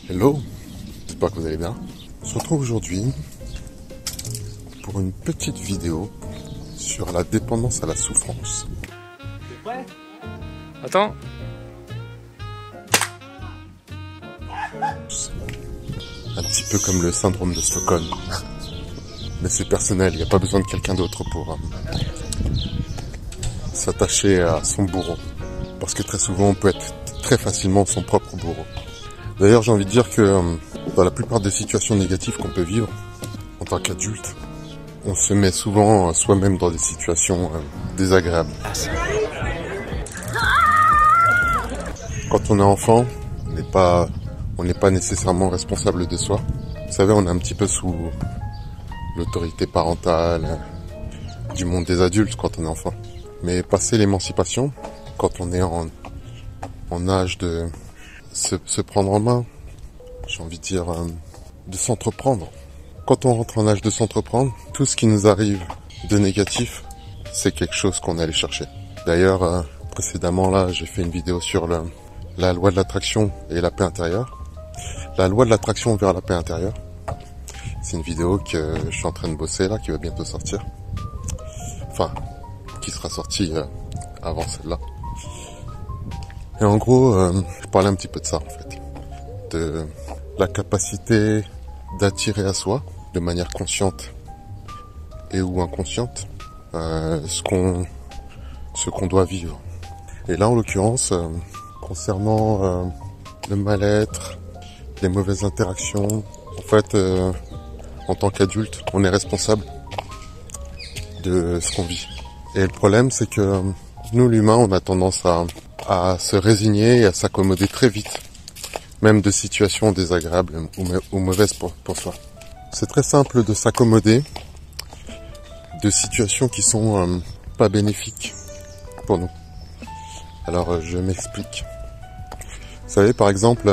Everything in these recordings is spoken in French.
Hello, j'espère que vous allez bien. On se retrouve aujourd'hui pour une petite vidéo sur la dépendance à la souffrance. T'es prêt? Attends. Un petit peu comme le syndrome de Stockholm. Mais c'est personnel, il n'y a pas besoin de quelqu'un d'autre pour s'attacher à son bourreau. Parce que très souvent on peut être très facilement son propre bourreau. D'ailleurs j'ai envie de dire que dans la plupart des situations négatives qu'on peut vivre en tant qu'adulte, on se met souvent soi-même dans des situations désagréables. Quand on est enfant, on n'est pas nécessairement responsable de soi. Vous savez, on est un petit peu sous l'autorité parentale du monde des adultes quand on est enfant. Mais passé l'émancipation, quand on est en âge de se prendre en main, j'ai envie de dire de s'entreprendre. Quand on rentre en âge de s'entreprendre, tout ce qui nous arrive de négatif, c'est quelque chose qu'on allait chercher. D'ailleurs, précédemment là, j'ai fait une vidéo sur la loi de l'attraction et la paix intérieure. La loi de l'attraction vers la paix intérieure. C'est une vidéo que je suis en train de bosser là, qui va bientôt sortir. Enfin, qui sera sortie avant celle-là. Et en gros, je parlais un petit peu de ça en fait. De la capacité d'attirer à soi, de manière consciente et ou inconsciente, ce qu'on doit vivre. Et là, en l'occurrence, concernant le mal-être, les mauvaises interactions, en fait, en tant qu'adulte, on est responsable de ce qu'on vit. Et le problème, c'est que nous, l'humain, on a tendance à se résigner et à s'accommoder très vite, même de situations désagréables ou mauvaises pour soi. C'est très simple de s'accommoder de situations qui sont pas bénéfiques pour nous. Alors, je m'explique. Vous savez, par exemple,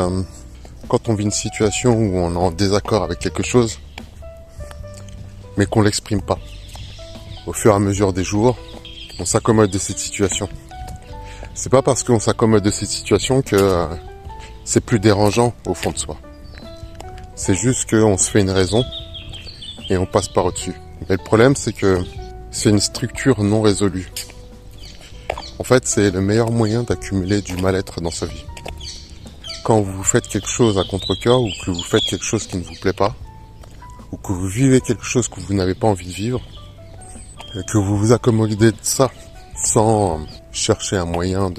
quand on vit une situation où on est en désaccord avec quelque chose, mais qu'on l'exprime pas, au fur et à mesure des jours, on s'accommode de cette situation. C'est pas parce qu'on s'accommode de cette situation que c'est plus dérangeant au fond de soi. C'est juste qu'on se fait une raison et on passe par au-dessus. Mais le problème, c'est que c'est une structure non résolue. En fait, c'est le meilleur moyen d'accumuler du mal-être dans sa vie. Quand vous faites quelque chose à contre-cœur ou que vous faites quelque chose qui ne vous plaît pas, ou que vous vivez quelque chose que vous n'avez pas envie de vivre, et que vous vous accommodez de ça sans chercher un moyen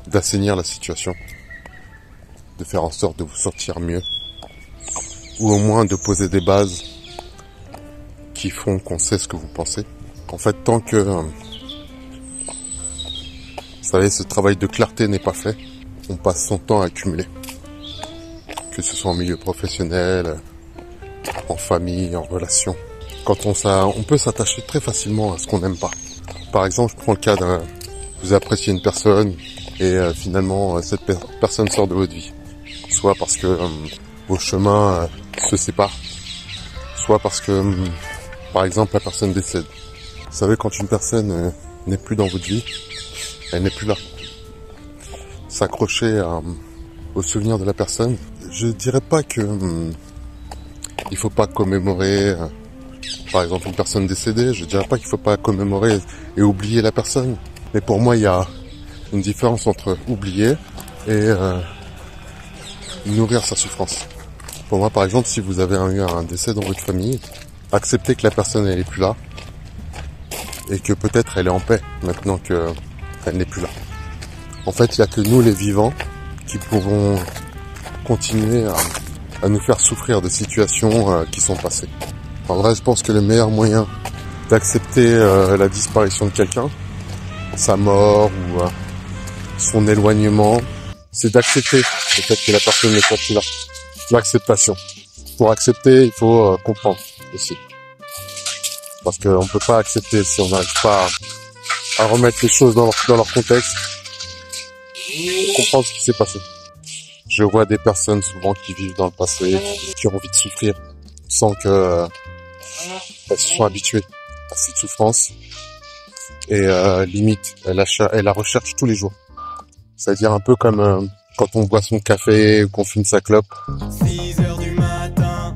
d'assainir la situation, de faire en sorte de vous sentir mieux, ou au moins de poser des bases qui font qu'on sait ce que vous pensez. En fait, tant que, vous savez, ce travail de clarté n'est pas fait, on passe son temps à accumuler. Que ce soit en milieu professionnel, en famille, en relation. Quand on peut s'attacher très facilement à ce qu'on n'aime pas. Par exemple, je prends le cas vous appréciez une personne et finalement cette personne sort de votre vie. Soit parce que vos chemins se séparent, soit parce que, par exemple, la personne décède. Vous savez, quand une personne n'est plus dans votre vie, elle n'est plus là. S'accrocher au souvenir de la personne, je dirais pas que il faut pas commémorer, par exemple, une personne décédée. Je dirais pas qu'il faut pas commémorer et oublier la personne. Mais pour moi, il y a une différence entre oublier et nourrir sa souffrance. Pour moi, par exemple, si vous avez eu un décès dans votre famille, acceptez que la personne elle est plus là et que peut-être elle est en paix maintenant que elle n'est plus là. En fait, il y a que nous, les vivants, qui pouvons continuer à nous faire souffrir de situations qui sont passées. En vrai, je pense que le meilleur moyen d'accepter la disparition de quelqu'un, sa mort ou son éloignement, c'est d'accepter le fait que la personne ne soit plus là. L'acceptation. Pour accepter, il faut comprendre aussi. Parce qu'on ne peut pas accepter si on n'arrive pas à remettre les choses dans leur contexte, comprendre ce qui s'est passé. Je vois des personnes souvent qui vivent dans le passé, qui ont envie de souffrir, sans que elles se sont habituées à cette souffrance et limite elles la recherchent tous les jours. C'est-à-dire un peu comme quand on boit son café ou qu'on fume sa clope. 6 heures du matin,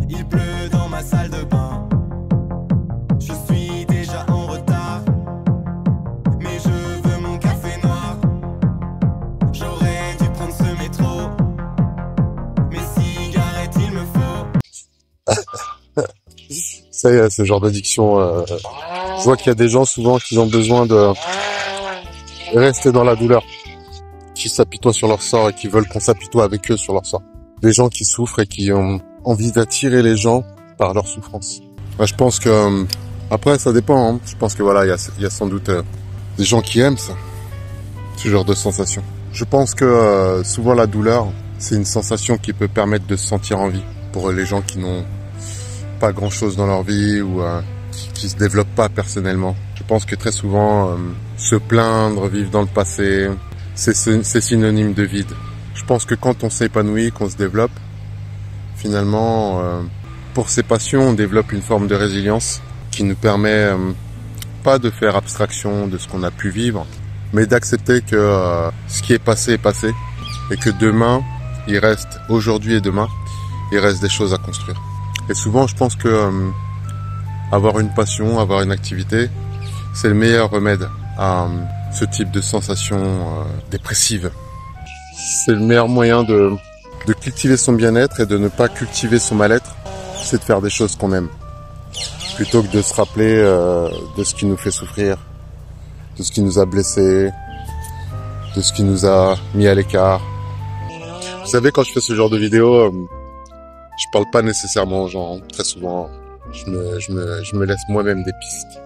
il pleut dans ma salle de bain. Je suis déjà en retard, mais je veux mon café noir. J'aurais dû prendre ce métro, mes cigarettes il me faut. Ça y est, ce genre d'addiction. Je vois qu'il y a des gens souvent qui ont besoin de rester dans la douleur, qui s'apitoient sur leur sort et qui veulent qu'on s'apitoie avec eux sur leur sort. Des gens qui souffrent et qui ont envie d'attirer les gens par leur souffrance. Moi, je pense que après ça dépend. Hein. Je pense que voilà, il y a sans doute des gens qui aiment ça, ce genre de sensation. Je pense que souvent la douleur, c'est une sensation qui peut permettre de se sentir en vie pour les gens qui n'ont pas grand chose dans leur vie ou qui se développent pas personnellement. Je pense que très souvent se plaindre, vivre dans le passé, c'est synonyme de vide. Je pense que quand on s'épanouit, qu'on se développe, finalement, pour ses passions, on développe une forme de résilience qui nous permet pas de faire abstraction de ce qu'on a pu vivre, mais d'accepter que ce qui est passé et que demain, il reste, aujourd'hui et demain, il reste des choses à construire. Et souvent, je pense que avoir une passion, avoir une activité, c'est le meilleur remède à ce type de sensation dépressive. C'est le meilleur moyen de cultiver son bien-être et de ne pas cultiver son mal-être, c'est de faire des choses qu'on aime. Plutôt que de se rappeler de ce qui nous fait souffrir, de ce qui nous a blessés, de ce qui nous a mis à l'écart. Vous savez, quand je fais ce genre de vidéo, je parle pas nécessairement aux gens. Hein. Très souvent, je me laisse moi-même des pistes.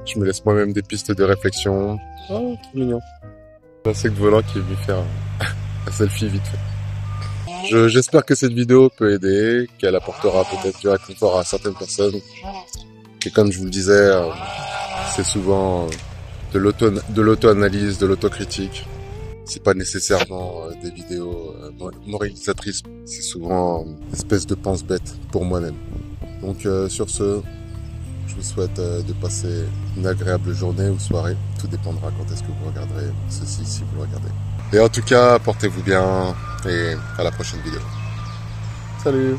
Je me laisse moi-même des pistes de réflexion. Oh, trop mignon. L'insecte volant qui est venu faire un selfie vite fait. J'espère que cette vidéo peut aider, qu'elle apportera peut-être du réconfort à certaines personnes. Et comme je vous le disais, c'est souvent de l'auto-analyse, de l'autocritique. C'est pas nécessairement des vidéos moralisatrices, c'est souvent une espèce de pense-bête pour moi-même. Donc sur ce, je vous souhaite de passer une agréable journée ou soirée. Tout dépendra quand est-ce que vous regarderez ceci, si vous le regardez. Et en tout cas, portez-vous bien et à la prochaine vidéo. Salut!